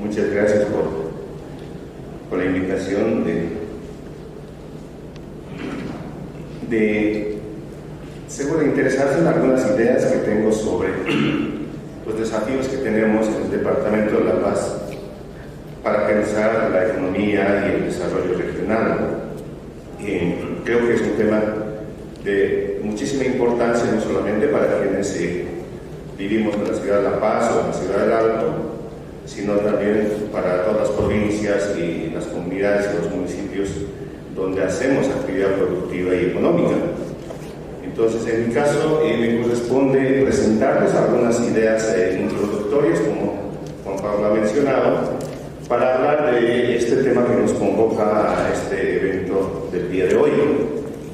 Muchas gracias por la invitación de seguro interesarse en algunas ideas que tengo sobre los desafíos que tenemos en el Departamento de La Paz para pensar la economía y el desarrollo regional. Creo que es un tema de muchísima importancia, no solamente para quienes vivimos en la ciudad de La Paz o en la ciudad del Alto, sino también para todas las provincias y las comunidades y los municipios donde hacemos actividad productiva y económica. Entonces, en mi caso, me corresponde presentarles algunas ideas introductorias, como Juan Pablo ha mencionado, para hablar de este tema que nos convoca a este evento del día de hoy.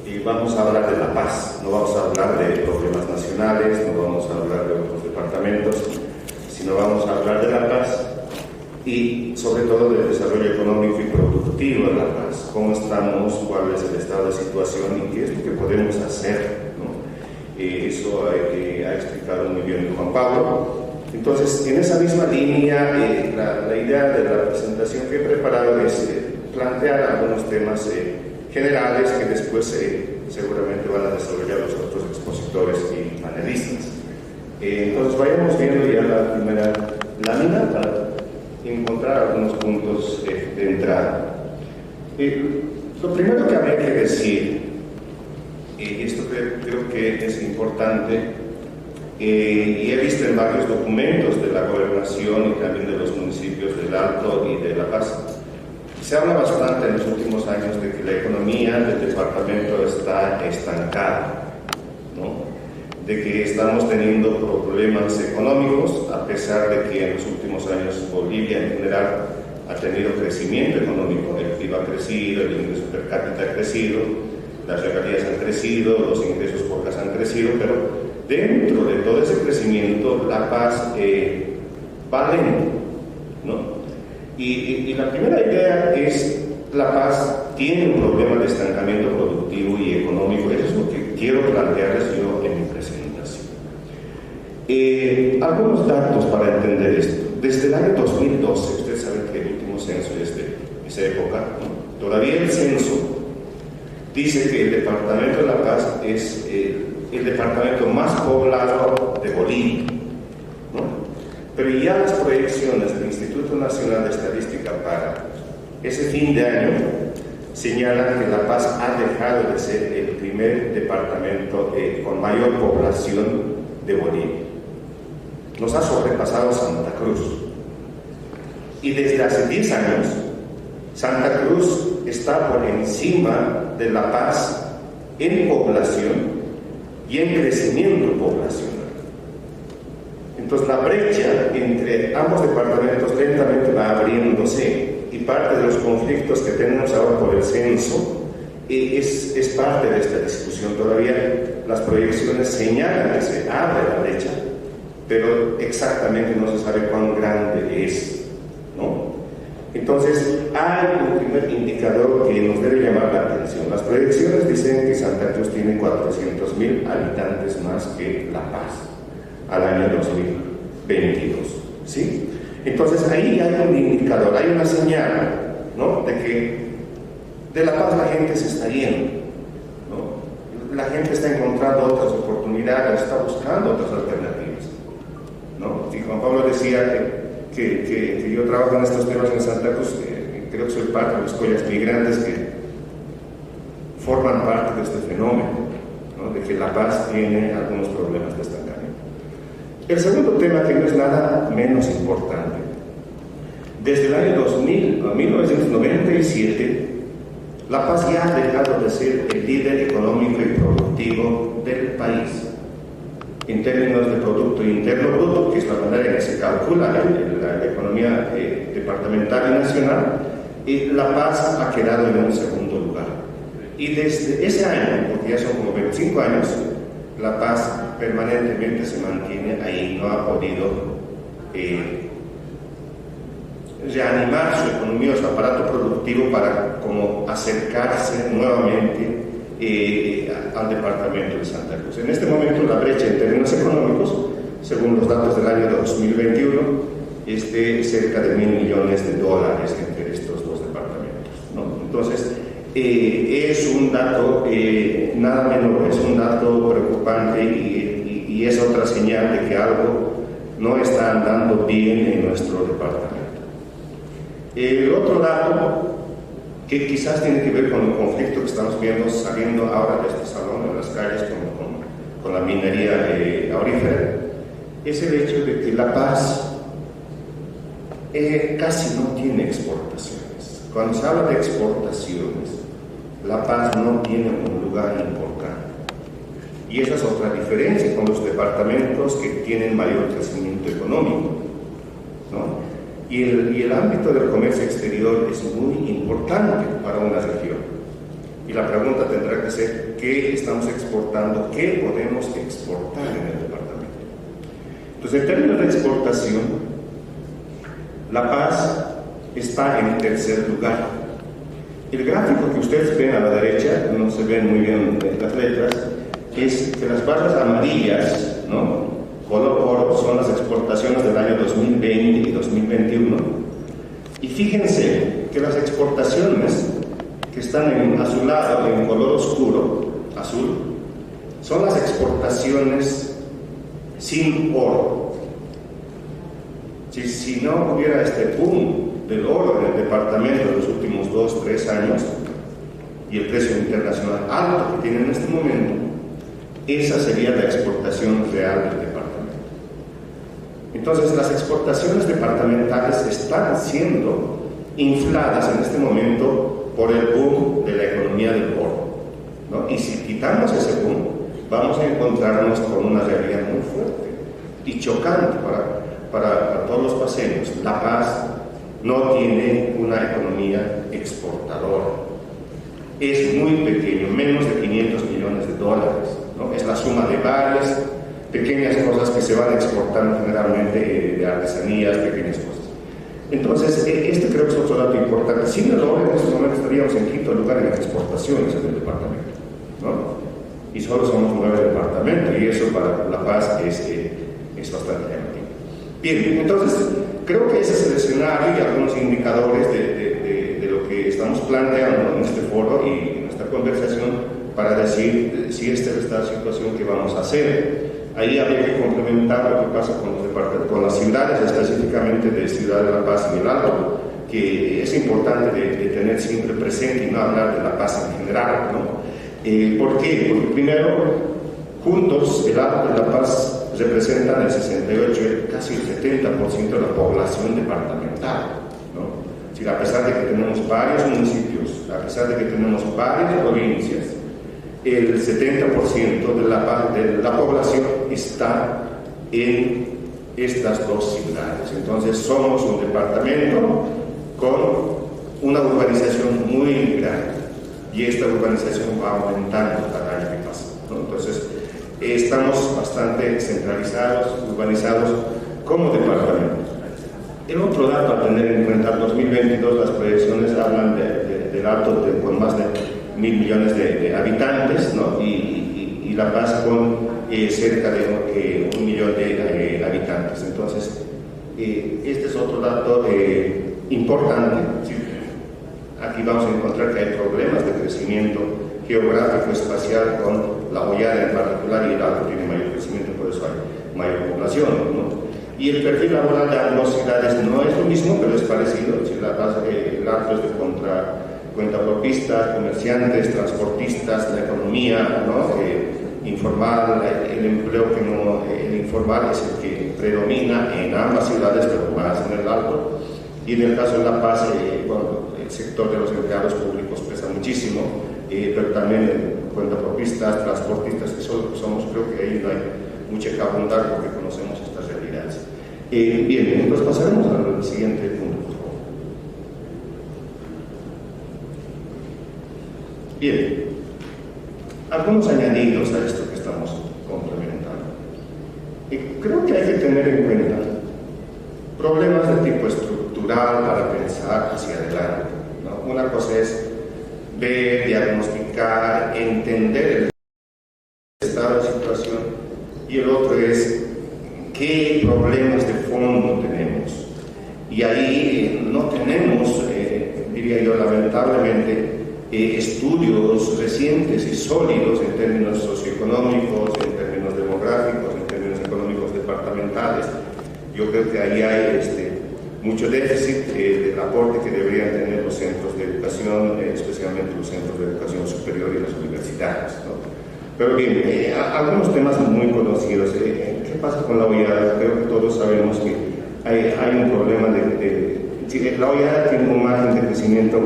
Y vamos a hablar de La Paz, no vamos a hablar de problemas nacionales, no vamos a hablar de otros departamentos, sino vamos a hablar de La Paz y sobre todo del desarrollo económico y productivo de La Paz. ¿Cómo estamos? ¿Cuál es el estado de situación? ¿Y qué es lo que podemos hacer? Eso ha explicado muy bien Juan Pablo. Entonces, en esa misma línea, la idea de la presentación que he preparado es plantear algunos temas generales que después seguramente van a desarrollar los otros expositores y panelistas. Entonces, vayamos viendo ya la primera lámina para encontrar algunos puntos de entrada. Lo primero que habría que decir, y esto creo que es importante, y he visto en varios documentos de la gobernación y también de los municipios del Alto y de La Paz, se habla bastante en los últimos años de que la economía del departamento está estancada, ¿no? De que estamos teniendo problemas económicos, a pesar de que en los últimos años Bolivia en general ha tenido crecimiento económico. El PIB ha crecido, el ingreso per cápita ha crecido, las regalías han crecido, los ingresos por casa han crecido, pero dentro de todo ese crecimiento La Paz va lento, ¿no? Y la primera idea es: La Paz tiene un problema de estancamiento productivo y económico. Eso es lo que quiero plantearles yo en mi presentación. Algunos datos para entender esto. Desde el año 2012, ustedes saben que el último censo es de esa época, ¿no? Todavía el censo dice que el departamento de La Paz es el departamento más poblado de Bolivia, ¿no? Pero ya las proyecciones del Instituto Nacional de Estadística para ese fin de año señalan que La Paz ha dejado de ser el primer departamento con mayor población de Bolivia. Nos ha sobrepasado Santa Cruz. Y desde hace 10 años, Santa Cruz está por encima de La Paz en población y en crecimiento poblacional. Entonces, la brecha entre ambos departamentos lentamente va abriéndose, y parte de los conflictos que tenemos ahora por el censo es parte de esta discusión. Todavía las proyecciones señalan que se abre la brecha, pero exactamente no se sabe cuán grande es, ¿no? Entonces, hay un primer indicador que nos debe llamar la atención. Las proyecciones dicen que Santa Cruz tiene 400,000 habitantes más que La Paz al año 2022, ¿sí? Entonces, ahí hay un indicador, hay una señal, ¿no?, de que de La Paz la gente se está yendo, ¿no? La gente está encontrando otras oportunidades, está buscando otras alternativas, ¿no? Y Juan Pablo decía que yo trabajo en estos temas en Santa Cruz, creo que soy parte de los collas migrantes que forman parte de este fenómeno, ¿no?, de que La Paz tiene algunos problemas de estancamiento. El segundo tema, que no es nada menos importante: desde el año 2000 a 1997, La Paz ya ha dejado de ser el líder económico y productivo del país. En términos de Producto Interno Bruto, que es la manera en que se calcula la economía departamental y nacional, La Paz ha quedado en un segundo lugar. Y desde ese año, porque ya son como 25 años, La Paz permanentemente se mantiene ahí, no ha podido reanimar su economía o su aparato productivo para como acercarse nuevamente al departamento de Santa Cruz. En este momento la brecha en términos económicos, según los datos del año 2021, cerca de $1.000 millones entre estos dos departamentos, ¿no? Entonces, es un dato nada menor, es un dato preocupante y es otra señal de que algo no está andando bien en nuestro departamento. El otro dato que quizás tiene que ver con el conflicto que estamos viendo saliendo ahora de este salón en las calles con la minería aurífera, es el hecho de que La Paz casi no tiene exportaciones. Cuando se habla de exportaciones, La Paz no tiene un lugar importante. Y esa es otra diferencia con los departamentos que tienen mayor crecimiento económico, ¿no? Y el ámbito del comercio exterior es muy importante para una región. Y la pregunta tendrá que ser, ¿qué estamos exportando? ¿Qué podemos exportar en el departamento? Entonces, en términos de exportación, La Paz está en tercer lugar. El gráfico que ustedes ven a la derecha, no se ven muy bien las letras, es que las barras amarillas, ¿no?, color oro, son las exportaciones del año 2020 y 2021. Y fíjense que las exportaciones que están en azulado, en color oscuro, azul, son las exportaciones sin oro. Si no hubiera este boom del oro en el departamento de los últimos 2-3 años y el precio internacional alto que tiene en este momento, esa sería la exportación real del departamento. Entonces, las exportaciones departamentales están siendo infladas en este momento por el boom de la economía del oro, ¿no? Y si quitamos ese boom, vamos a encontrarnos con una realidad muy fuerte y chocante para todos los paseños. La Paz no tiene una economía exportadora. Es muy pequeño, menos de $500 millones, ¿no? Es la suma de varias pequeñas cosas que se van exportando generalmente, de artesanías, pequeñas cosas. Entonces, creo que es otro dato importante. Sin el oro, en estos momentos estaríamos en quinto lugar en las exportaciones del departamento, ¿no? Y solo somos 9 departamentos, y eso para La Paz es bastante llamativo. Bien, entonces, creo que ese es el escenario y algunos indicadores de lo que estamos planteando en este foro y en esta conversación para decir si esta es la situación que vamos a hacer. Ahí habría que complementar lo que pasa con las ciudades, específicamente de Ciudad de La Paz y el Alto, que es importante de tener siempre presente y no hablar de La Paz en general, ¿no? ¿Por qué? Porque primero, juntos, el Alto y La Paz representan el 68, casi el 70% de la población departamental, ¿no? Es decir, a pesar de que tenemos varios municipios, a pesar de que tenemos varias provincias, el 70% de la población está en estas dos ciudades. Entonces, somos un departamento con una urbanización muy grande y esta urbanización va aumentando cada año que pasa, ¿no? Entonces, estamos bastante centralizados, urbanizados como departamento. El otro dato a tener en cuenta, en 2022 las proyecciones hablan del Alto con más de 1.000 millones de habitantes, ¿no? Y La Paz con cerca de 1 millón de habitantes. Entonces, este es otro dato importante. ¿Sí? Aquí vamos a encontrar que hay problemas de crecimiento geográfico, espacial, con La Hollada en particular, y el Alto tiene mayor crecimiento, por eso hay mayor población, ¿no? Y el perfil laboral de ambas ciudades no es lo mismo, pero es parecido. Si el Alto es de cuentapropistas, comerciantes, transportistas, la economía, ¿no? Informal, el empleo el informal es el que predomina en ambas ciudades, pero más en el Alto. Y en el caso de La Paz, el sector de los empleados públicos pesa muchísimo, pero también cuentapropistas, transportistas, que somos, creo que ahí no hay mucho que abundar porque conocemos estas realidades. Bien, entonces pasaremos al siguiente punto, por favor. Bien, algunos añadidos a esto que estamos complementando. Creo que hay que tener en cuenta problemas de tipo estructural para pensar hacia adelante, ¿no? Una cosa es ver, diagnosticar, entender el estado de situación, y el otro es qué problemas de fondo tenemos Y ahí no tenemos, diría yo, lamentablemente, estudios recientes y sólidos en términos socioeconómicos, en términos demográficos, en términos económicos departamentales. Yo creo que ahí hay mucho déficit del aporte que deberían tener los centros de educación, especialmente los centros de educación superior y las universidades, ¿no? Pero bien, algunos temas muy conocidos. ¿Qué pasa con la OIAD? Creo que todos sabemos que hay un problema la OIAD tiene un margen de crecimiento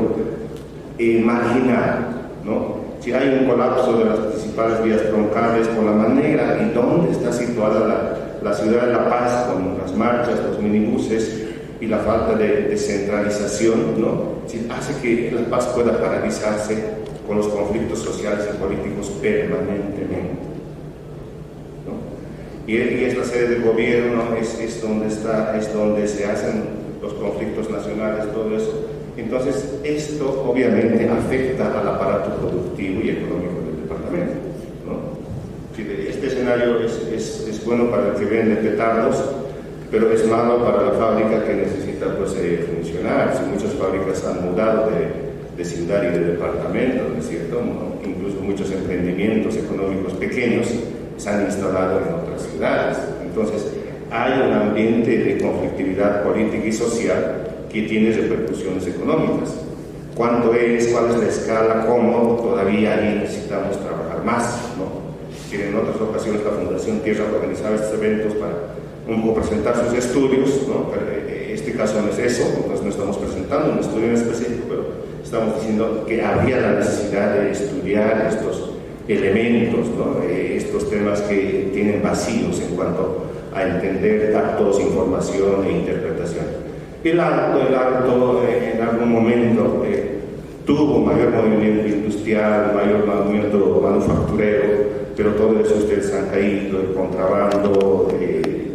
marginal, ¿no? Si hay un colapso de las principales vías troncales por la manera y dónde está situada la ciudad de La Paz, con las marchas, los minibuses y la falta de descentralización, ¿no? Hace que La Paz pueda paralizarse con los conflictos sociales y políticos permanentemente, ¿no? Y es la sede del gobierno, es donde se hacen los conflictos nacionales, todo eso. Entonces, esto obviamente afecta al aparato productivo y económico del departamento, ¿no? Este escenario es bueno para el que vende petardos, pero es malo para la fábrica que necesita funcionar. Si muchas fábricas han mudado de ciudad y de departamento, ¿no es cierto? Incluso muchos emprendimientos económicos pequeños se han instalado en otras ciudades. Entonces, hay un ambiente de conflictividad política y social que tiene repercusiones económicas. ¿Cuánto es? ¿Cuál es la escala? ¿Cómo? Todavía ahí necesitamos trabajar más, ¿no? En otras ocasiones la Fundación Tierra organizaba estos eventos para un poco presentar sus estudios, ¿no? Pero este caso no es eso, entonces no estamos presentando un estudio en específico, pero estamos diciendo que habría la necesidad de estudiar estos elementos, ¿no? Estos temas que tienen vacíos en cuanto a entender datos, información e interpretación. El alto en algún momento tuvo mayor movimiento industrial, mayor movimiento manufacturero, pero todo eso ustedes han caído, el contrabando,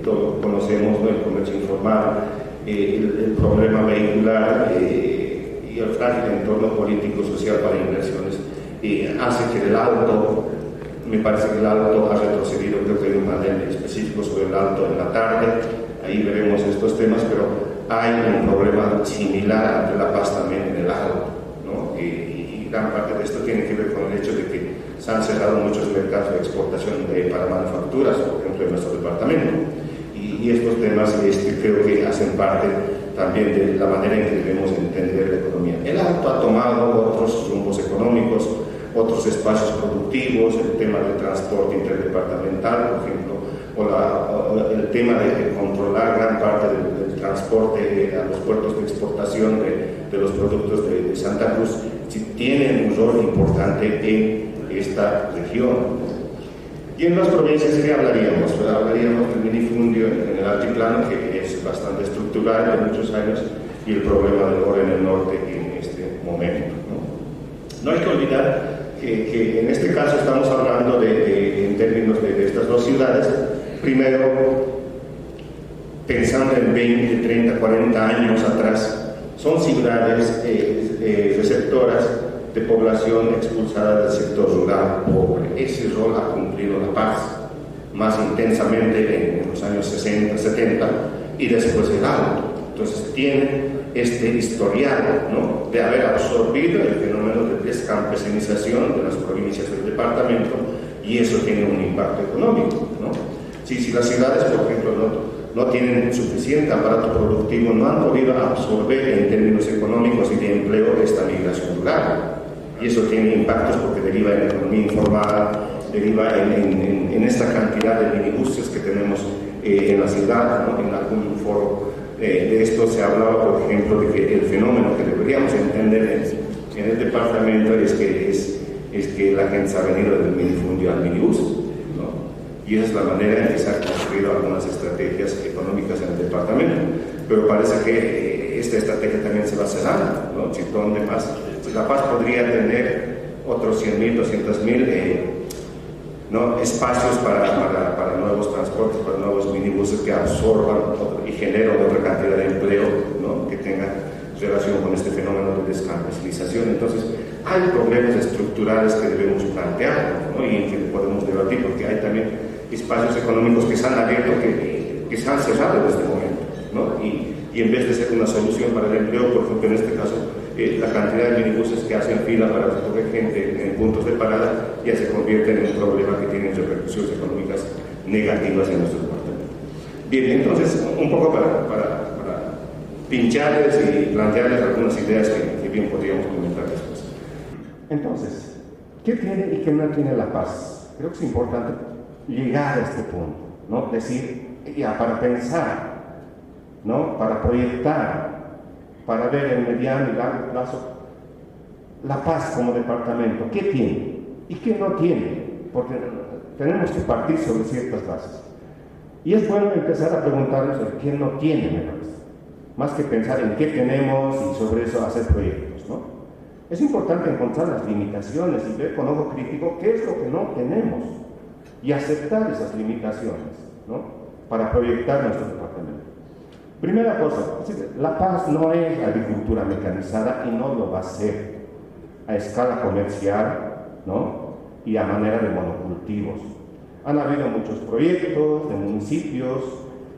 todo conocemos, ¿no? El comercio informal, el problema vehicular y el frágil entorno político-social para inversiones hace que el alto, me parece que el alto ha retrocedido. Creo que hay un panel específico sobre el alto en la tarde, ahí veremos estos temas, pero hay un problema similar ante La Paz también en el alto, ¿no? Y gran parte de esto tiene que ver con el hecho de que se han cerrado muchos mercados de exportación para manufacturas, por ejemplo, en nuestro departamento. Y estos temas creo que hacen parte también de la manera en que debemos entender la economía. El alto ha tomado otros rumbos económicos, otros espacios productivos, el tema del transporte interdepartamental, por ejemplo, o el tema de controlar gran parte del transporte a los puertos de exportación de los productos de Santa Cruz, tienen un rol importante en esta región. Y en las provincias, ¿qué hablaríamos? Pues hablaríamos del minifundio en el altiplano, que es bastante estructural de muchos años, y el problema del oro en el norte en este momento, ¿no? No hay que olvidar que en este caso estamos hablando en términos de estas dos ciudades. Primero, pensando en 20, 30, 40 años atrás, son ciudades receptoras de población expulsada del sector rural pobre. Ese rol ha cumplido La Paz más intensamente en los años 60, 70 y después el Alto. Entonces tiene este historial, ¿no?, de haber absorbido el fenómeno de descampesinización de las provincias del departamento, y eso tiene un impacto económico, ¿no? Si las ciudades, por ejemplo, no tienen suficiente aparato productivo, no han podido absorber en términos económicos y de empleo esta migración rural. Y eso tiene impactos porque deriva en la economía informal, deriva en esta cantidad de minibuses que tenemos en la ciudad, ¿no? En algún foro de esto se hablaba, por ejemplo, de que el fenómeno que deberíamos entender en el departamento es que la gente se ha venido del minifundio al minibús, ¿no? Y esa es la manera en que se han construido algunas estrategias económicas en el departamento. Pero parece que esta estrategia también se va cerrando, ¿no? Si ¿dónde más? Pues La Paz podría tener otros 100.000, 200.000 ¿no?, espacios para nuevos transportes, para nuevos minibuses que absorban y generen otra cantidad de empleo, ¿no?, que tengan relación con este fenómeno de descampesinización. Entonces, hay problemas estructurales que debemos plantear, ¿no?, y que podemos debatir, porque hay también espacios económicos que se han abierto, que se han cerrado en este momento, ¿no? Y y en vez de ser una solución para el empleo, por ejemplo, en este caso, la cantidad de minibuses que hacen fila para recoger gente en puntos de parada ya se convierte en un problema que tiene repercusiones económicas negativas en nuestro departamento. Bien, entonces, un poco para pincharles y plantearles algunas ideas que bien podríamos comentar después. Entonces, ¿qué tiene y qué no tiene La Paz? Creo que es importante llegar a este punto, ¿no? Decir, ya para pensar, ¿no? Para proyectar, para ver el mediano y largo plazo, La Paz como departamento, ¿qué tiene y qué no tiene? Porque tenemos que partir sobre ciertas bases. Y es bueno empezar a preguntarnos el qué no tiene, me parece. Más que pensar en qué tenemos y sobre eso hacer proyectos, ¿no? Es importante encontrar las limitaciones y ver con ojo crítico qué es lo que no tenemos y aceptar esas limitaciones, ¿no? Para proyectar nuestro departamento. Primera cosa, La Paz no es agricultura mecanizada y no lo va a ser a escala comercial, ¿no? Y a manera de monocultivos. Han habido muchos proyectos de municipios,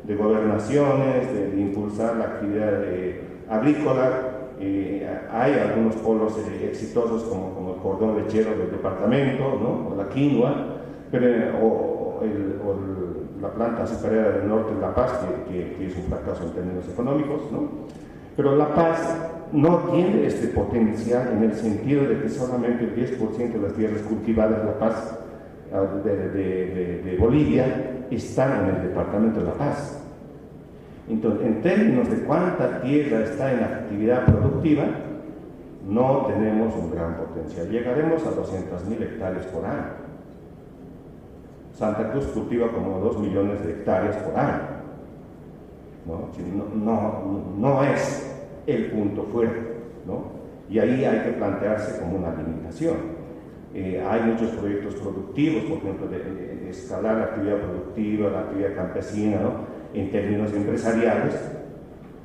de gobernaciones, de impulsar la actividad agrícola. Hay algunos polos exitosos como el cordón lechero del departamento, ¿no? O la quinoa, o la planta azucarera del norte de La Paz, que es un fracaso en términos económicos, ¿no? Pero La Paz no tiene este potencial en el sentido de que solamente el 10% de las tierras cultivadas de La Paz, de Bolivia, están en el departamento de La Paz. Entonces, en términos de cuánta tierra está en actividad productiva, no tenemos un gran potencial. Llegaremos a 200.000 hectáreas por año. Santa Cruz cultiva como 2 millones de hectáreas por año. No es el punto fuerte, ¿no? Y ahí hay que plantearse como una limitación. Hay muchos proyectos productivos, por ejemplo, de escalar la actividad productiva, la actividad campesina, ¿no? En términos empresariales,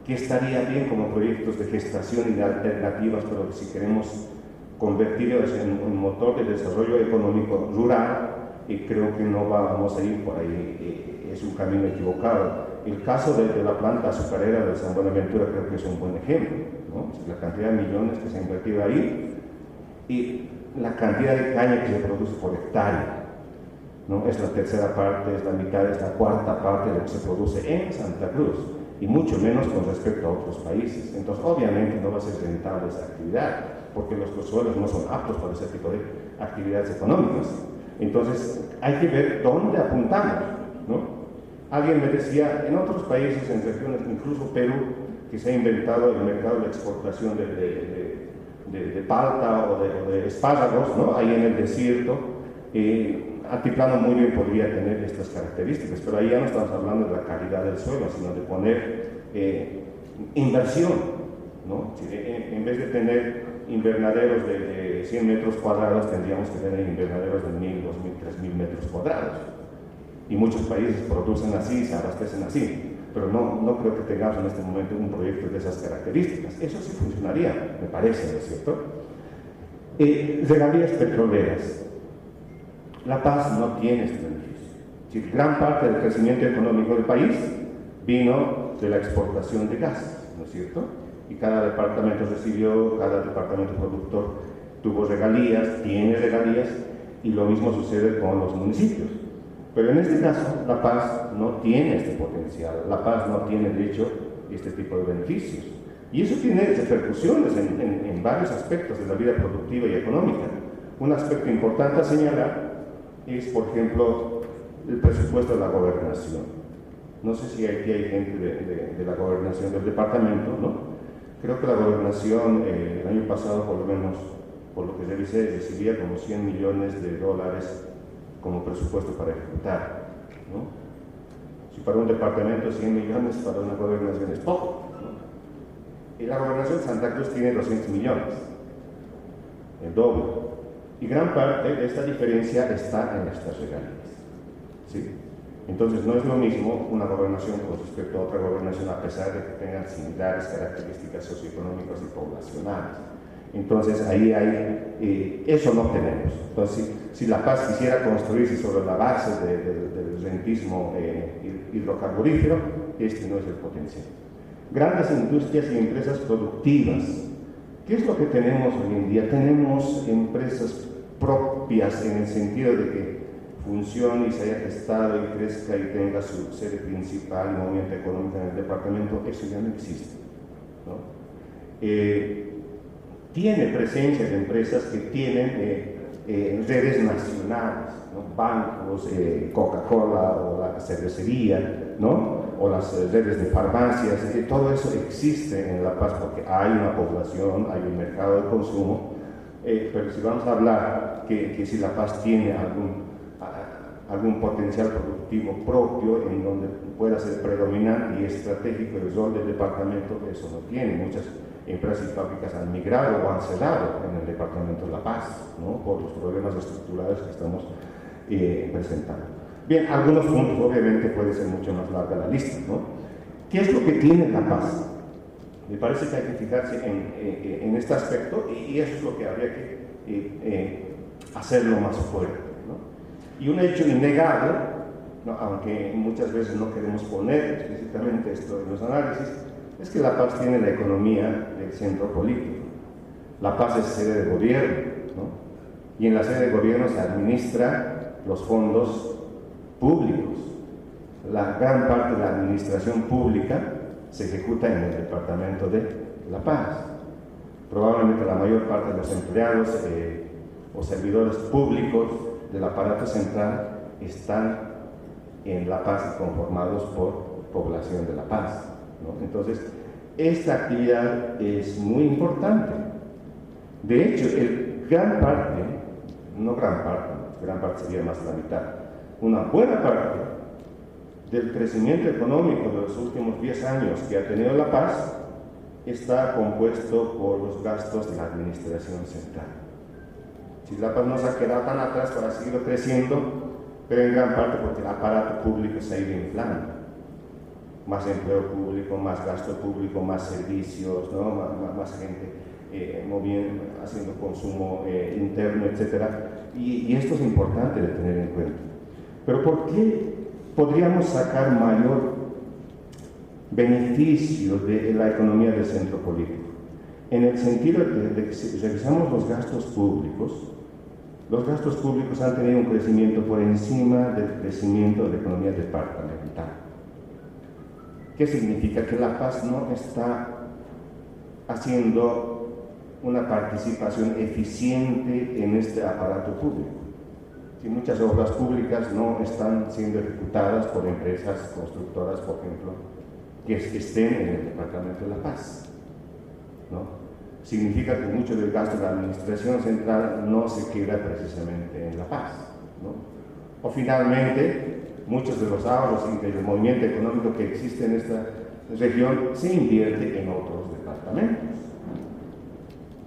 que estaría bien como proyectos de gestación y de alternativas, pero si queremos convertirlos en un motor de desarrollo económico rural, creo que no vamos a ir por ahí, es un camino equivocado. El caso de la planta azucarera de San Buenaventura creo que es un buen ejemplo, ¿no? La cantidad de millones que se ha invertido ahí y la cantidad de caña que se produce por hectárea, ¿no? Es la tercera parte, es la mitad, es la cuarta parte de lo que se produce en Santa Cruz, y mucho menos con respecto a otros países. Entonces, obviamente no va a ser rentable esa actividad, porque los suelos no son aptos para ese tipo de actividades económicas. Entonces, hay que ver dónde apuntamos, ¿no? Alguien me decía, en otros países, en regiones, incluso Perú, que se ha inventado el mercado de exportación de palta o de espárragos, ¿no? Ahí en el desierto, Altiplano muy bien podría tener estas características, pero ahí ya no estamos hablando de la calidad del suelo, sino de poner inversión, ¿no? En vez de tener invernaderos de 100 metros cuadrados, tendríamos que tener invernaderos de 1.000, 2.000, 3.000 metros cuadrados. Y muchos países producen así, se abastecen así, pero no creo que tengamos en este momento un proyecto de esas características. Eso sí funcionaría, me parece, ¿no es cierto? Regalías petroleras. La Paz no tiene este beneficio. Gran parte del crecimiento económico del país vino de la exportación de gas, ¿no es cierto? Y cada departamento cada departamento productor tuvo regalías, tiene regalías, y lo mismo sucede con los municipios. Pero en este caso, La Paz no tiene este potencial. La Paz no tiene, de hecho, este tipo de beneficios. Y eso tiene repercusiones en varios aspectos de la vida productiva y económica. Un aspecto importante a señalar es, por ejemplo, el presupuesto de la gobernación. No sé si aquí hay gente de la gobernación del departamento, ¿no? Creo que la gobernación el año pasado, por lo menos, por lo que revisé, recibía como $100 millones como presupuesto para ejecutar, ¿no? Si para un departamento 100 millones, para una gobernación es poco, ¿no? Y la gobernación de Santa Cruz tiene 200 millones, el doble. Y gran parte de esta diferencia está en estas regalías, ¿sí? Entonces no es lo mismo una gobernación con respecto a otra gobernación, a pesar de que tengan similares características socioeconómicas y poblacionales. Entonces ahí hay, eso no tenemos. Entonces si La Paz quisiera construirse sobre la base del rentismo hidrocarburífero, este no es el potencial. grandes industrias y empresas productivas. ¿Qué es lo que tenemos hoy en día? Tenemos empresas propias en el sentido de que funcione y se haya gestado y crezca y tenga su sede principal y movimiento económico en el departamento. Eso ya no existe, ¿no? Tiene presencia de empresas que tienen redes nacionales, ¿no? Bancos, Coca-Cola o la cervecería, ¿no? O las redes de farmacias, todo eso existe en La Paz porque hay una población, hay un mercado de consumo, pero si vamos a hablar que si La Paz tiene algún potencial productivo propio en donde pueda ser predominante y estratégico el rol del departamento, eso no tiene. Muchas empresas y fábricas han migrado o han cerrado en el departamento de La Paz, ¿no? Por los problemas estructurales que estamos presentando. Bien, algunos puntos, obviamente puede ser mucho más larga la lista, ¿no? ¿Qué es lo que tiene La Paz? Me parece que hay que fijarse en este aspecto y eso es lo que habría que hacerlo más fuerte, ¿no? Y un hecho innegable, ¿no? Aunque muchas veces no queremos poner explícitamente esto en los análisis, es que La Paz tiene la economía del centro político. La Paz es sede de gobierno, ¿no? Y en la sede de gobierno se administra los fondos públicos. La gran parte de la administración pública se ejecuta en el departamento de La Paz. Probablemente la mayor parte de los empleados o servidores públicos del aparato central están en La Paz y conformados por población de La Paz, ¿no? Entonces, esta actividad es muy importante. De hecho, gran parte sería más de la mitad, una buena parte del crecimiento económico de los últimos 10 años que ha tenido La Paz está compuesto por los gastos de la administración central. Si La Paz no se ha quedado tan atrás para seguir creciendo, pero en gran parte porque el aparato público se ha ido inflando. Más empleo público, más gasto público, más servicios, ¿no? más gente moviendo, haciendo consumo interno, etc. Y esto es importante de tener en cuenta. Pero ¿por qué podríamos sacar mayor beneficio de la economía del centro político? En el sentido de que si revisamos los gastos públicos han tenido un crecimiento por encima del crecimiento de la economía departamental. ¿Qué significa? Que La Paz no está haciendo una participación eficiente en este aparato público. Si muchas obras públicas no están siendo ejecutadas por empresas constructoras, por ejemplo, que estén en el departamento de La Paz, ¿no? Significa que mucho del gasto de la administración central no se queda precisamente en La Paz, ¿no? O finalmente, muchos de los ahorros y del movimiento económico que existe en esta región se invierte en otros departamentos.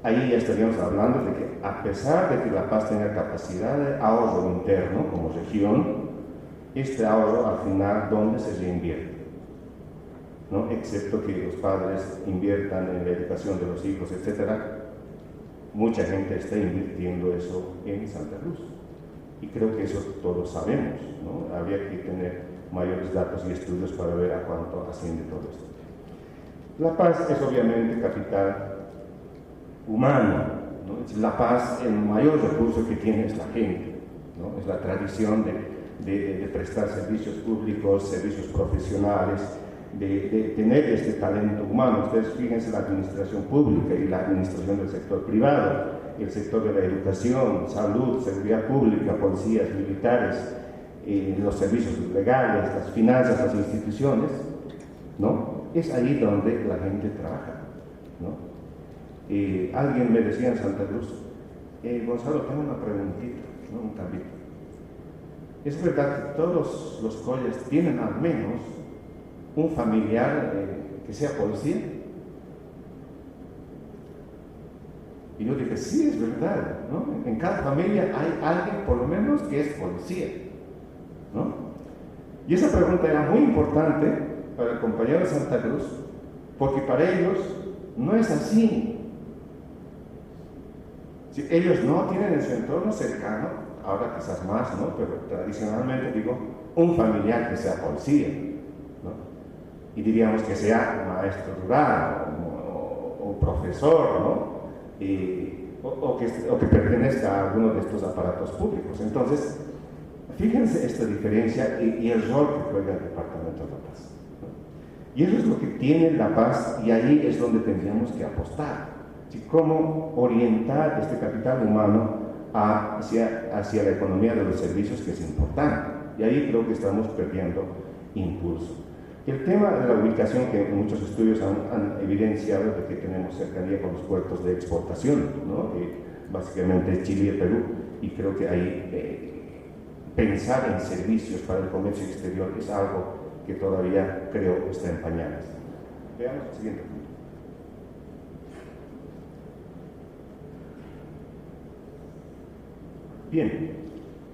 Ahí ya estaríamos hablando de que a pesar de que La Paz tenga capacidad de ahorro interno como región, este ahorro al final, ¿dónde se reinvierte? ¿No? Excepto que los padres inviertan en la educación de los hijos, etc. Mucha gente está invirtiendo eso en Santa Cruz. Y creo que eso todos sabemos, ¿no? Habría que tener mayores datos y estudios para ver a cuánto asciende todo esto. La Paz es obviamente capital humano, ¿no? La Paz, el mayor recurso que tiene es la gente, ¿no? Es la tradición de prestar servicios públicos, servicios profesionales, de tener este talento humano. Ustedes fíjense la administración pública y la administración del sector privado, el sector de la educación, salud, seguridad pública, policías, militares, los servicios legales, las finanzas, las instituciones, ¿no? Es ahí donde la gente trabaja, ¿no? Alguien me decía en Santa Cruz, Gonzalo, tengo una preguntita, ¿no? Un cambio. ¿Es verdad que todos los colles tienen al menos un familiar que sea policía? Y yo dije, sí, es verdad, ¿no? En cada familia hay alguien, por lo menos, que es policía, ¿no? Y esa pregunta era muy importante para el compañero de Santa Cruz, porque para ellos no es así. Si ellos no tienen en su entorno cercano, ahora quizás más, ¿no? Pero tradicionalmente digo, un familiar que sea policía, ¿no? y diríamos que sea maestro rural o profesor, ¿no? O que pertenezca a alguno de estos aparatos públicos. Entonces, fíjense esta diferencia y el rol que juega el Departamento de La Paz, ¿no? Y eso es lo que tiene La Paz, y ahí es donde tendríamos que apostar. Cómo orientar este capital humano hacia la economía de los servicios, que es importante. Y ahí creo que estamos perdiendo impulso. El tema de la ubicación, que muchos estudios han evidenciado de que tenemos cercanía con los puertos de exportación, ¿no? Básicamente Chile y Perú, y creo que ahí pensar en servicios para el comercio exterior es algo que todavía creo está en pañales. Veamos el siguiente punto. Bien,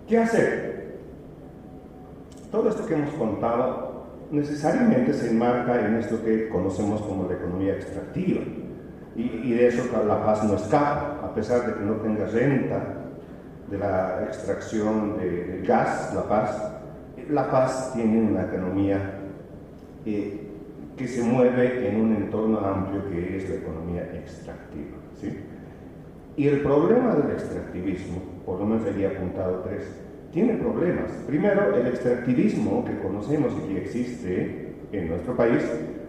¿qué hacer? Todo esto que hemos contado necesariamente se enmarca en esto que conocemos como la economía extractiva, y de eso La Paz no escapa, a pesar de que no tenga renta de la extracción de gas. La Paz tiene una economía que se mueve en un entorno amplio, que es la economía extractiva, ¿sí? Y el problema del extractivismo, por lo menos allí he apuntado 3, tiene problemas. Primero, el extractivismo que conocemos y que existe en nuestro país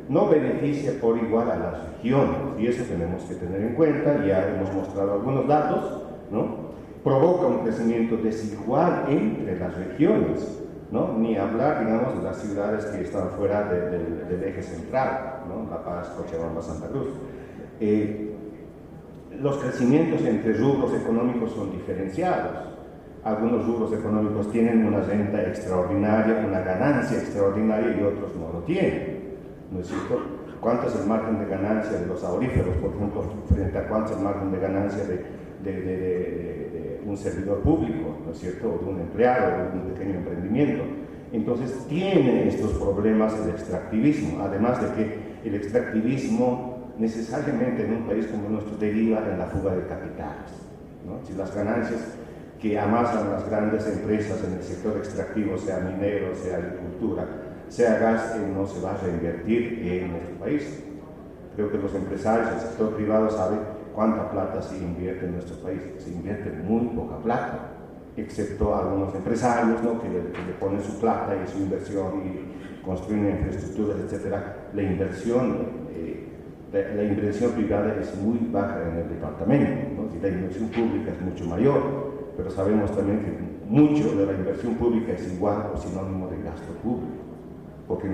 no beneficia por igual a las regiones, y eso tenemos que tener en cuenta. Ya hemos mostrado algunos datos, ¿no? Provoca un crecimiento desigual entre las regiones, ¿no? Ni hablar, digamos, de las ciudades que están fuera del eje central, ¿no? La Paz, Cochabamba, Santa Cruz. Los crecimientos entre rubros económicos son diferenciados. Algunos rubros económicos tienen una renta extraordinaria, una ganancia extraordinaria, y otros no lo tienen, ¿no es cierto? ¿Cuánto es el margen de ganancia de los auríferos, por ejemplo, frente a cuánto es el margen de ganancia de un servidor público, ¿no es cierto?, o de un empleado, de un pequeño emprendimiento? Entonces tiene estos problemas el extractivismo, además de que el extractivismo necesariamente en un país como el nuestro deriva en la fuga de capitales, ¿no? Si las ganancias que amasan las grandes empresas en el sector extractivo, sea minero, sea agricultura, sea gas, no se va a reinvertir en nuestro país. Creo que los empresarios, el sector privado sabe cuánta plata se invierte en nuestro país. Se invierte muy poca plata, excepto algunos empresarios, ¿no?, que le ponen su plata y su inversión y construyen infraestructuras, etcétera. La inversión privada es muy baja en el departamento, ¿no? Y la inversión pública es mucho mayor, pero sabemos también que mucho de la inversión pública es igual o sinónimo de gasto público, porque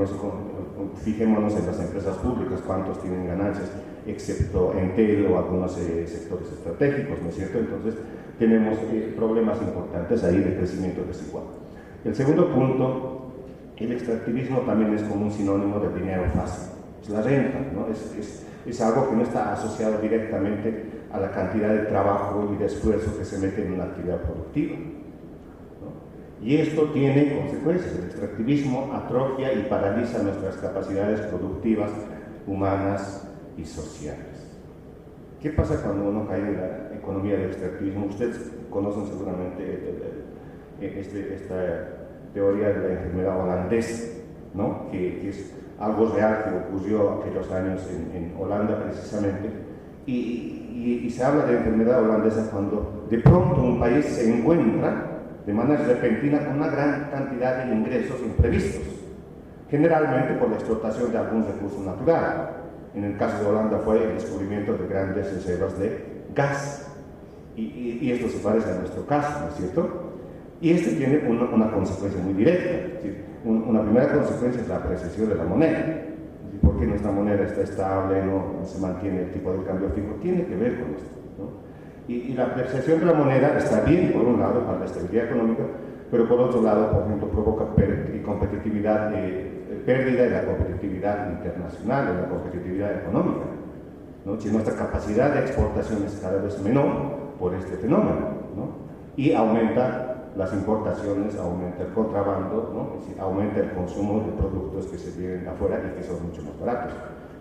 fijémonos en las empresas públicas, cuántos tienen ganancias, excepto Entel o algunos sectores estratégicos, ¿no es cierto? Entonces tenemos problemas importantes ahí de crecimiento desigual. El segundo punto, el extractivismo también es como un sinónimo de dinero fácil. Es la renta, ¿no? Es algo que no está asociado directamente a la cantidad de trabajo y de esfuerzo que se mete en una actividad productiva, ¿no? Y esto tiene consecuencias. El extractivismo atrofia y paraliza nuestras capacidades productivas, humanas y sociales. ¿Qué pasa cuando uno cae en la economía del extractivismo? Ustedes conocen seguramente esta teoría de la enfermedad holandesa, ¿no? Que es algo real que ocurrió aquellos años en Holanda precisamente, y se habla de enfermedad holandesa cuando de pronto un país se encuentra de manera repentina con una gran cantidad de ingresos imprevistos, generalmente por la explotación de algún recurso natural. En el caso de Holanda fue el descubrimiento de grandes reservas de gas, y esto se parece a nuestro caso, ¿no es cierto? Y este tiene una consecuencia muy directa. Es decir, una primera consecuencia es la apreciación de la moneda. ¿Por qué nuestra moneda está estable, no se mantiene el tipo de cambio fijo? Tiene que ver con esto, ¿no? Y la apreciación de la moneda está bien, por un lado, para la estabilidad económica, pero por otro lado, por ejemplo, provoca pérdida de la competitividad internacional, de la competitividad económica, ¿no? Si nuestra capacidad de exportación es cada vez menor por este fenómeno, ¿no? Y aumenta las importaciones, aumenta el contrabando, ¿no? Es decir, aumenta el consumo de productos que se vienen afuera y que son mucho más baratos.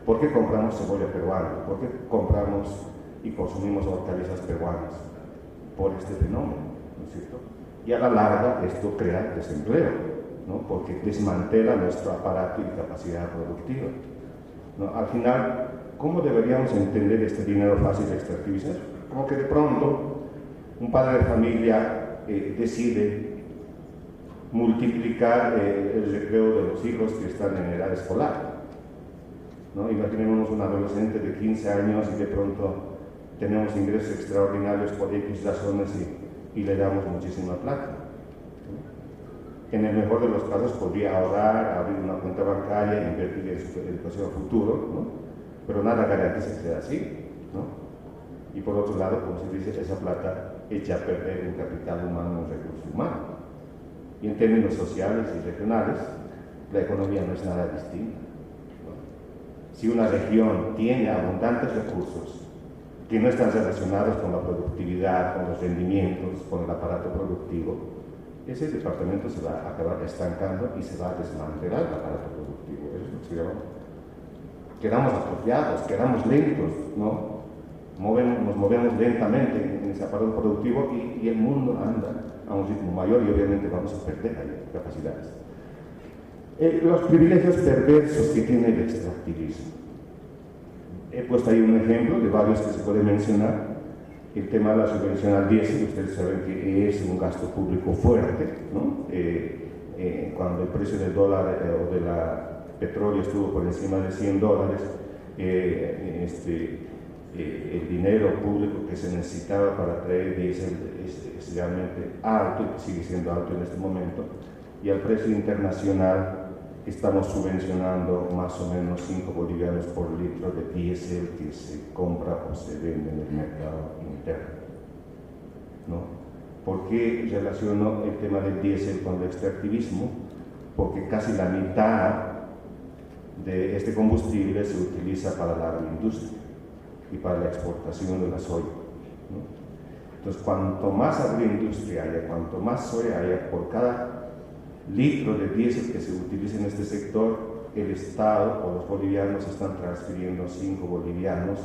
¿Por qué compramos cebolla peruana? ¿Por qué compramos y consumimos hortalizas peruanas? Por este fenómeno, ¿no es cierto? Y a la larga esto crea desempleo, ¿no? Porque desmantela nuestro aparato y capacidad productiva, ¿no? Al final, ¿cómo deberíamos entender este dinero fácil de extractivismo? Como que de pronto un padre de familia decide multiplicar el recreo de los hijos que están en edad escolar, ¿no? Imaginemos un adolescente de 15 años y de pronto tenemos ingresos extraordinarios por X razones y le damos muchísima plata, ¿no? En el mejor de los casos podría ahorrar, abrir una cuenta bancaria e invertir en su educación futuro, ¿no? Pero nada garantiza que sea así, ¿no? Y por otro lado, como se dice, esa plata echa a perder un capital humano, un recurso humano. Y en términos sociales y regionales, la economía no es nada distinta, ¿no? Si una región tiene abundantes recursos que no están relacionados con la productividad, con los rendimientos, con el aparato productivo, ese departamento se va a acabar estancando y se va a desmantelar el aparato productivo. Eso es lo que se llama. Quedamos atrofiados, quedamos lentos, ¿no? Nos movemos lentamente en ese aparato productivo y el mundo anda a un ritmo mayor y obviamente vamos a perder ahí capacidades. Los privilegios perversos que tiene el extractivismo. He puesto ahí un ejemplo de varios que se puede mencionar. El tema de la subvención al diésel, ustedes saben que es un gasto público fuerte, ¿no? Cuando el precio del dólar o del petróleo estuvo por encima de $100, el dinero público que se necesitaba para traer diésel es realmente alto y sigue siendo alto en este momento, y al precio internacional estamos subvencionando más o menos 5 bolivianos por litro de diésel que se compra o se vende en el mercado interno, ¿no? ¿Por qué relaciono el tema del diésel con el extractivismo? Porque casi la mitad de este combustible se utiliza para la agroindustria y para la exportación de la soya, ¿no? Entonces, cuanto más agroindustria haya, cuanto más soya haya, por cada litro de diésel que se utiliza en este sector, el Estado o los bolivianos están transfiriendo 5 bolivianos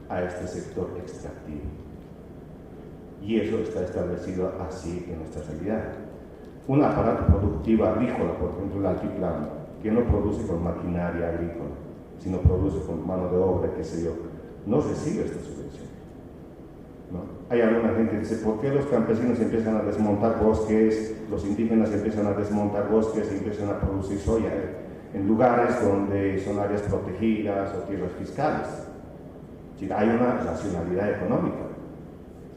a este sector extractivo. Y eso está establecido así en nuestra realidad. Un aparato productivo agrícola, por ejemplo, el altiplano, que no produce con maquinaria agrícola, sino produce con mano de obra, qué sé yo, no recibe esta subvención, ¿no? Hay alguna gente que dice, ¿por qué los campesinos empiezan a desmontar bosques, los indígenas empiezan a desmontar bosques y empiezan a producir soya en lugares donde son áreas protegidas o tierras fiscales? Es decir, hay una racionalidad económica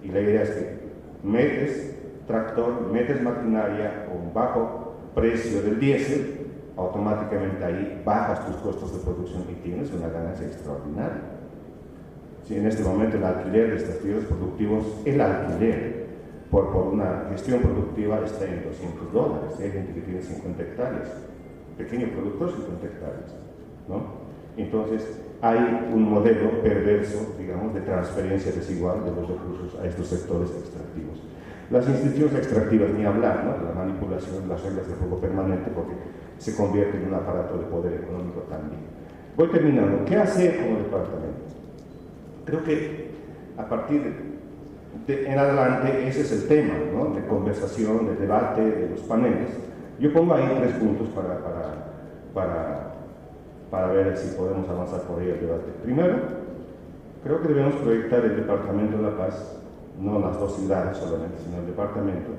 y la idea es que metes tractor, metes maquinaria con un bajo precio del diésel, automáticamente ahí bajas tus costos de producción y tienes una ganancia extraordinaria. Si en este momento el alquiler de estas tierras productivas, el alquiler por una gestión productiva está en $200. Hay gente que tiene 50 hectáreas, pequeño productor 50 hectáreas, ¿no? Entonces hay un modelo perverso, digamos, de transferencia desigual de los recursos a estos sectores extractivos. Las instituciones extractivas, ni hablar, ¿no? La manipulación, las reglas de juego permanente, porque se convierte en un aparato de poder económico también. Voy terminando. ¿Qué hacer como departamento? Creo que a partir en adelante ese es el tema, ¿no? De conversación, de debate, de los paneles. Yo pongo ahí 3 puntos para ver si podemos avanzar por ahí el debate. Primero, creo que debemos proyectar el Departamento de la Paz, no las 2 ciudades solamente, sino el departamento,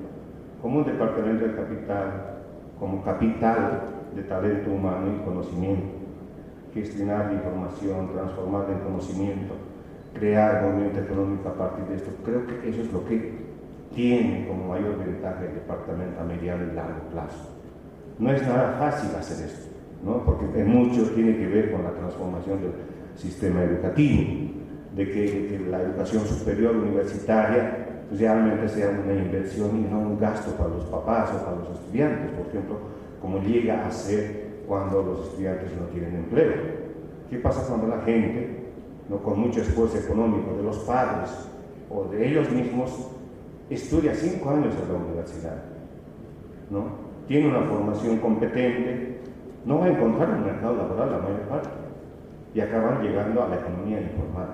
como un departamento de capital, como capital de talento humano y conocimiento, gestionar la información, transformarla en conocimiento, crear movimiento económico a partir de esto. Creo que eso es lo que tiene como mayor ventaja el departamento a mediano y largo plazo. No es nada fácil hacer esto, ¿no? Porque en mucho tiene que ver con la transformación del sistema educativo, de que la educación superior universitaria realmente sea una inversión y no un gasto para los papás o para los estudiantes, por ejemplo, como llega a ser cuando los estudiantes no tienen empleo. ¿Qué pasa cuando la gente, ¿no? con mucho esfuerzo económico de los padres o de ellos mismos, estudia 5 años en la universidad, ¿no? Tiene una formación competente, no va a encontrar un mercado laboral la mayor parte y acaban llegando a la economía informal.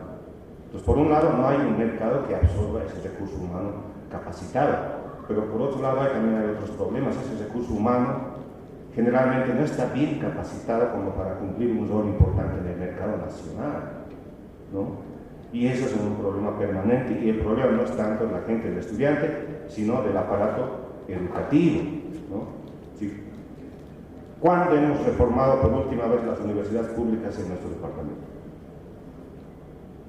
Entonces, por un lado, no hay un mercado que absorba ese recurso humano capacitado, pero por otro lado también hay otros problemas. Ese recurso humano generalmente no está bien capacitado como para cumplir un rol importante en el mercado nacional, ¿no? Y eso es un problema permanente, y el problema no es tanto de la gente, del estudiante, sino del aparato educativo, ¿no? Sí. ¿Cuándo hemos reformado por última vez las universidades públicas en nuestro departamento?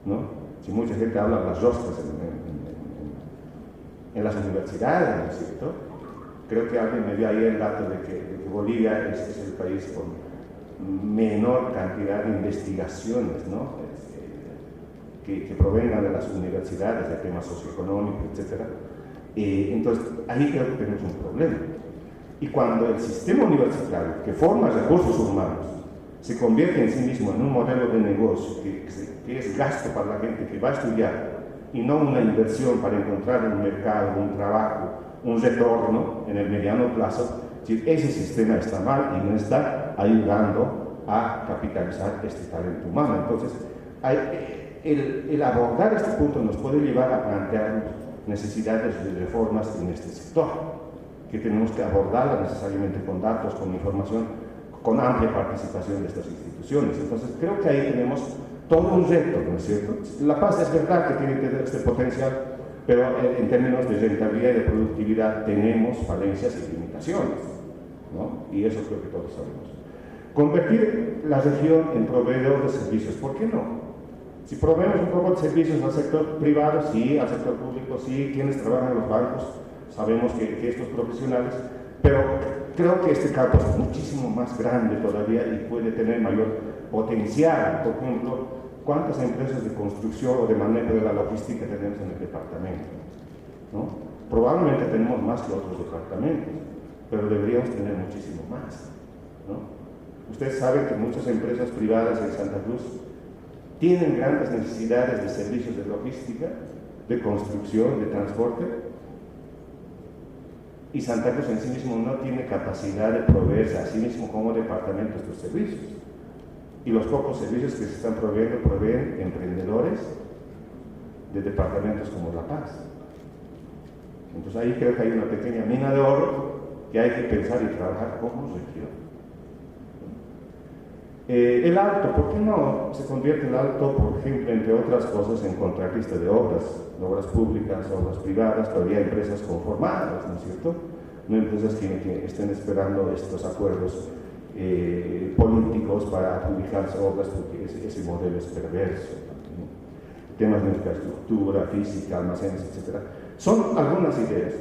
¿No? Si mucha gente habla de las roscas en las universidades, ¿no es cierto? Creo que alguien me dio ahí el dato de que Bolivia es el país con menor cantidad de investigaciones, ¿no? Que provengan de las universidades, de temas socioeconómicos, etc. Entonces, ahí creo que tenemos un problema. Y cuando el sistema universitario, que forma recursos humanos, se convierte en sí mismo en un modelo de negocio que es gasto para la gente que va a estudiar y no una inversión para encontrar un mercado, un trabajo, un retorno en el mediano plazo, ese sistema está mal y no está ayudando a capitalizar este talento humano. Entonces, el abordar este punto nos puede llevar a plantear necesidades de reformas en este sector, que tenemos que abordarla necesariamente con datos, con información, con amplia participación de estas instituciones. Entonces, creo que ahí tenemos todo un reto, ¿no es cierto? La Paz es verdad que tiene este potencial, pero en términos de rentabilidad y de productividad tenemos falencias y limitaciones, ¿no? Y eso creo que todos sabemos. Convertir la región en proveedor de servicios, ¿por qué no? Si proveemos un poco de servicios al sector privado, sí, al sector público, sí, quienes trabajan en los bancos, sabemos que estos profesionales, pero creo que este campo es muchísimo más grande todavía y puede tener mayor potencial. Por ejemplo, ¿cuántas empresas de construcción o de manejo de la logística tenemos en el departamento? ¿No? Probablemente tenemos más que otros departamentos, pero deberíamos tener muchísimo más, ¿no? Ustedes saben que muchas empresas privadas en Santa Cruz tienen grandes necesidades de servicios de logística, de construcción, de transporte, y Santa Cruz en sí mismo no tiene capacidad de proveerse a sí mismo como departamento estos servicios. Y los pocos servicios que se están proveen emprendedores de departamentos como La Paz. Entonces ahí creo que hay una pequeña mina de oro que hay que pensar y trabajar como región. El Alto, ¿por qué no se convierte el Alto, por ejemplo, entre otras cosas, en contratista de obras públicas, obras privadas, todavía empresas conformadas, ¿no es cierto? No empresas que estén esperando estos acuerdos políticos para adjudicarse obras, porque ese modelo es perverso, ¿no? Temas de infraestructura, física, almacenes, etc. Son algunas ideas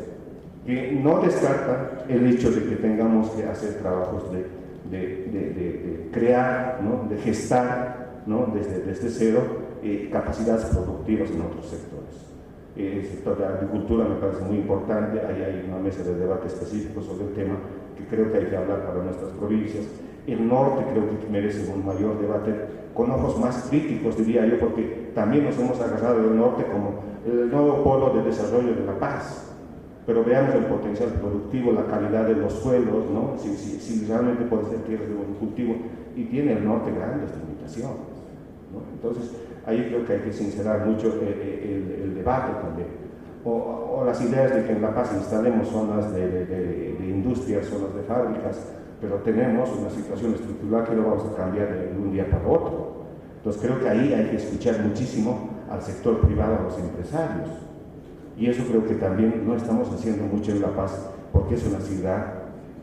que no descartan el hecho de que tengamos que hacer trabajos de crear, ¿no? De gestar, ¿no? desde cero capacidades productivas en otros sectores. El sector de la agricultura me parece muy importante, ahí hay una mesa de debate específico sobre el tema que creo que hay que hablar para nuestras provincias. El norte creo que merece un mayor debate, con ojos más críticos, diría yo, porque también nos hemos agarrado del norte como el nuevo polo de desarrollo de La Paz. Pero veamos el potencial productivo, la calidad de los suelos, ¿no? Si realmente puede ser tierra de buen cultivo, y tiene el norte grandes limitaciones, ¿no? Entonces, ahí creo que hay que sincerar mucho el debate también. O las ideas de que en La Paz instalemos zonas de industrias, zonas de fábricas, pero tenemos una situación estructural que no vamos a cambiar de un día para otro. Entonces, creo que ahí hay que escuchar muchísimo al sector privado, a los empresarios. Y eso creo que también no estamos haciendo mucho en La Paz, porque es una ciudad,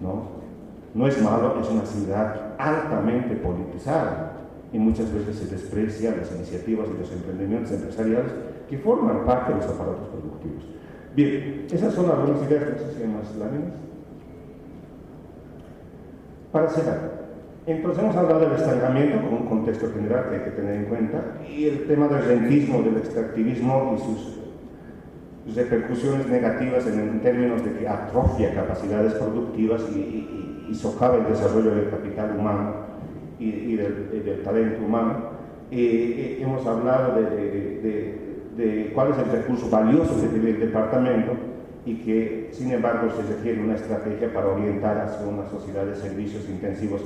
no es malo, es una ciudad altamente politizada, y muchas veces se desprecian las iniciativas y los emprendimientos empresariales que forman parte de los aparatos productivos. Bien, esas son algunas ideas, no sé si hay más láminas. Para cerrar, entonces hemos hablado del estancamiento como un contexto general que hay que tener en cuenta, y el tema del rentismo, del extractivismo y sus repercusiones negativas en términos de que atrofia capacidades productivas y socava el desarrollo del capital humano y del talento humano. Hemos hablado de cuál es el recurso valioso que tiene el departamento y que, sin embargo, se requiere una estrategia para orientar hacia una sociedad de servicios intensivos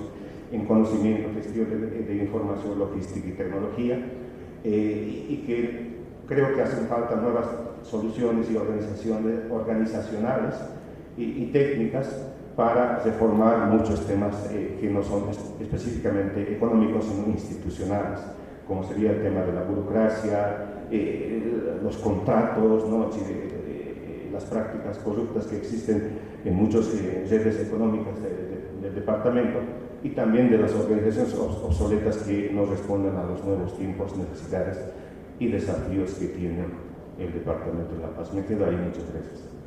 en conocimiento, gestión de información, logística y tecnología, y que creo que hacen falta nuevas soluciones y organizacionales y técnicas para reformar muchos temas que no son específicamente económicos, sino institucionales, como sería el tema de la burocracia, los contratos, ¿no? Las prácticas corruptas que existen en muchas redes económicas del departamento, y también de las organizaciones obsoletas que no responden a los nuevos tiempos, necesidades y desafíos que tiene el Departamento de La Paz. Me quedo ahí, muchas gracias.